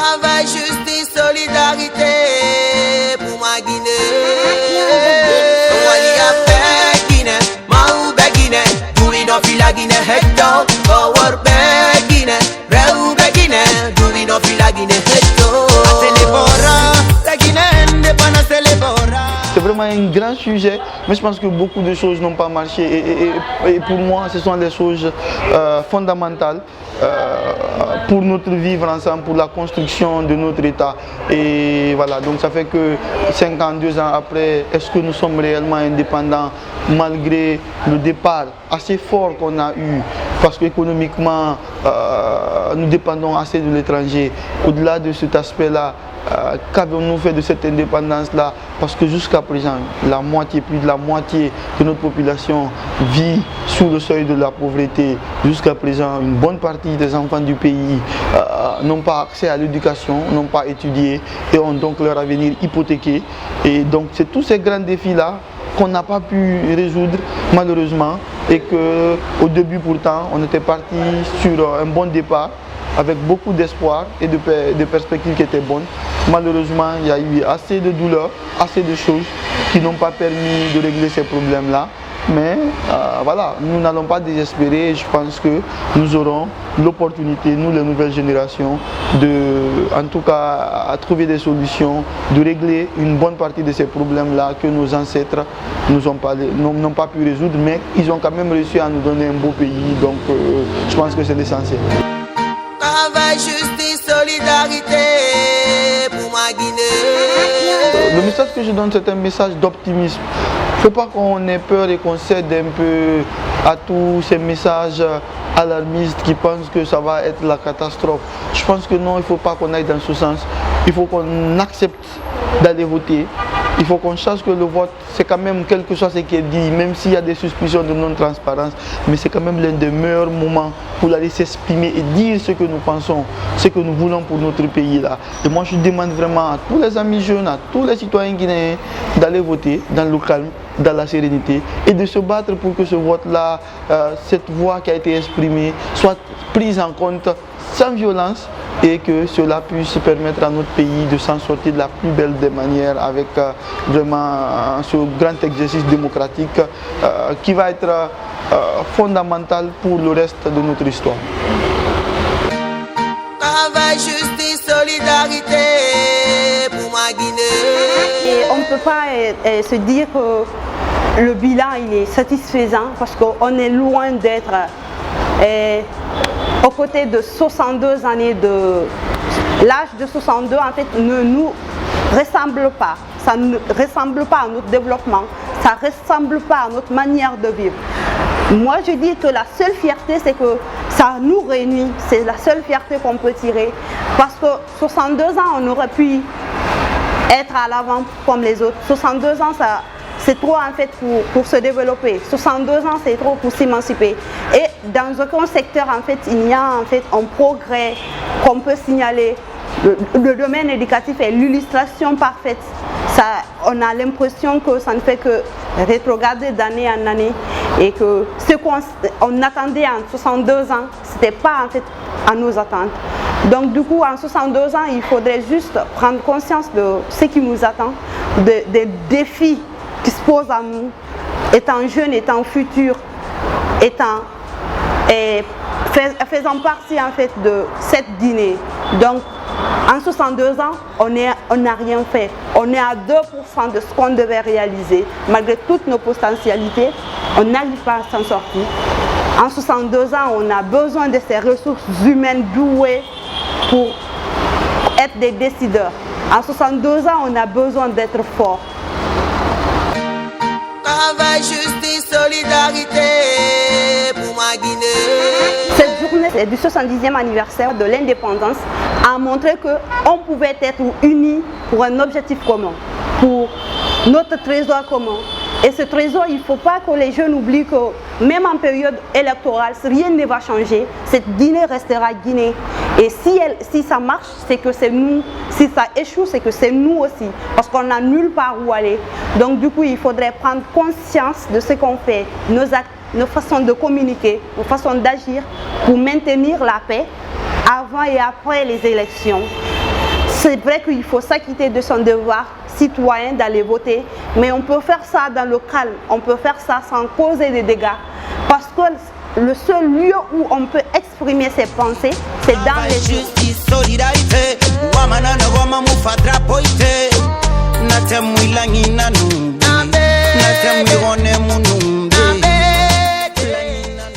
Travail, justice, solidarité pour ma Guinée. Wali ape Guinée, mau be Guinée, duri no fila Guinée hecto. Power be Guinée, reu be Guinée, duri no fila Guinée hecto. La Guinée indépendante célébora. C'est vraiment un grand sujet, mais je pense que beaucoup de choses n'ont pas marché et pour moi ce sont des choses fondamentales pour notre vivre ensemble, pour la construction de notre État. Et voilà, donc ça fait que 52 ans après, est-ce que nous sommes réellement indépendants malgré le départ assez fort qu'on a eu, parce qu'économiquement nous dépendons assez de l'étranger. Au-delà de cet aspect-là, qu'avons-nous fait de cette indépendance-là? Parce que jusqu'à présent, la moitié, plus de la moitié de notre population vit sous le seuil de la pauvreté. Jusqu'à présent, une bonne partie des enfants du pays n'ont pas accès à l'éducation, n'ont pas étudié et ont donc leur avenir hypothéqué. Et donc c'est tous ces grands défis-là qu'on n'a pas pu résoudre malheureusement, et qu'au début pourtant on était parti sur un bon départ avec beaucoup d'espoir et de perspectives qui étaient bonnes. Malheureusement, il y a eu assez de douleurs, assez de choses qui n'ont pas permis de régler ces problèmes-là. Mais voilà, nous n'allons pas désespérer. Je pense que nous aurons l'opportunité, nous les nouvelles générations, en tout cas à trouver des solutions, de régler une bonne partie de ces problèmes-là que nos ancêtres n'ont pas pu résoudre, mais ils ont quand même réussi à nous donner un beau pays. Donc je pense que c'est l'essentiel. Travail, justice, solidarité pour ma Guinée. Le message que je donne, c'est un message d'optimisme. Il ne faut pas qu'on ait peur et qu'on cède un peu à tous ces messages alarmistes qui pensent que ça va être la catastrophe. Je pense que non, il ne faut pas qu'on aille dans ce sens. Il faut qu'on accepte d'aller voter. Il faut qu'on sache que le vote, c'est quand même quelque chose qui est dit, même s'il y a des suspicions de non-transparence, mais c'est quand même l'un des meilleurs moments pour aller s'exprimer et dire ce que nous pensons, ce que nous voulons pour notre pays là. Et moi je demande vraiment à tous les amis jeunes, à tous les citoyens guinéens d'aller voter dans le calme, dans la sérénité et de se battre pour que ce vote-là, cette voix qui a été exprimée, soit prise en compte sans violence, et que cela puisse permettre à notre pays de s'en sortir de la plus belle des manières avec vraiment ce grand exercice démocratique qui va être fondamental pour le reste de notre histoire. Travail, justice, solidarité pour ma Guinée. Et on ne peut pas se dire que le bilan il est satisfaisant parce qu'on est loin d'être aux côtés de 62 années de... L'âge de 62 en fait ne nous ressemble pas. Ça ne ressemble pas à notre développement. Ça ne ressemble pas à notre manière de vivre. Moi je dis que la seule fierté c'est que ça nous réunit. C'est la seule fierté qu'on peut tirer. Parce que 62 ans on aurait pu être à l'avant comme les autres. 62 ans ça... C'est trop en fait pour se développer. 62 ans c'est trop pour s'émanciper. Et dans aucun secteur en fait il y a en fait un progrès qu'on peut signaler. Le domaine éducatif est l'illustration parfaite. On a l'impression que ça ne fait que rétrograder d'année en année et que ce qu'on attendait en 62 ans, c'était pas en fait à nos attentes. Donc du coup en 62 ans il faudrait juste prendre conscience de ce qui nous attend, des défis qui se pose à nous, étant jeune, étant futur, faisant partie en fait de cette Guinée. Donc en 62 ans, on n'a rien fait. On est à 2% de ce qu'on devait réaliser. Malgré toutes nos potentialités, on n'arrive pas à s'en sortir. En 62 ans, on a besoin de ces ressources humaines douées pour être des décideurs. En 62 ans, on a besoin d'être forts. Travail, justice, solidarité pour ma Guinée. Cette journée du 70e anniversaire de l'indépendance a montré qu'on pouvait être unis pour un objectif commun, pour notre trésor commun. Et ce trésor, il ne faut pas que les jeunes oublient que même en période électorale, si rien ne va changer, cette Guinée restera Guinée. Et si ça marche, c'est que c'est nous. Si ça échoue, c'est que c'est nous aussi. Parce qu'on n'a nulle part où aller. Donc du coup, il faudrait prendre conscience de ce qu'on fait, nos actes, nos façons de communiquer, nos façons d'agir pour maintenir la paix avant et après les élections. C'est vrai qu'il faut s'acquitter de son devoir citoyen d'aller voter, mais on peut faire ça dans le calme, on peut faire ça sans causer des dégâts, parce que le seul lieu où on peut exprimer ses pensées, c'est dans les justice, solidarité, wamanana wama mufadra poite, natemwi langina nu, natemwi one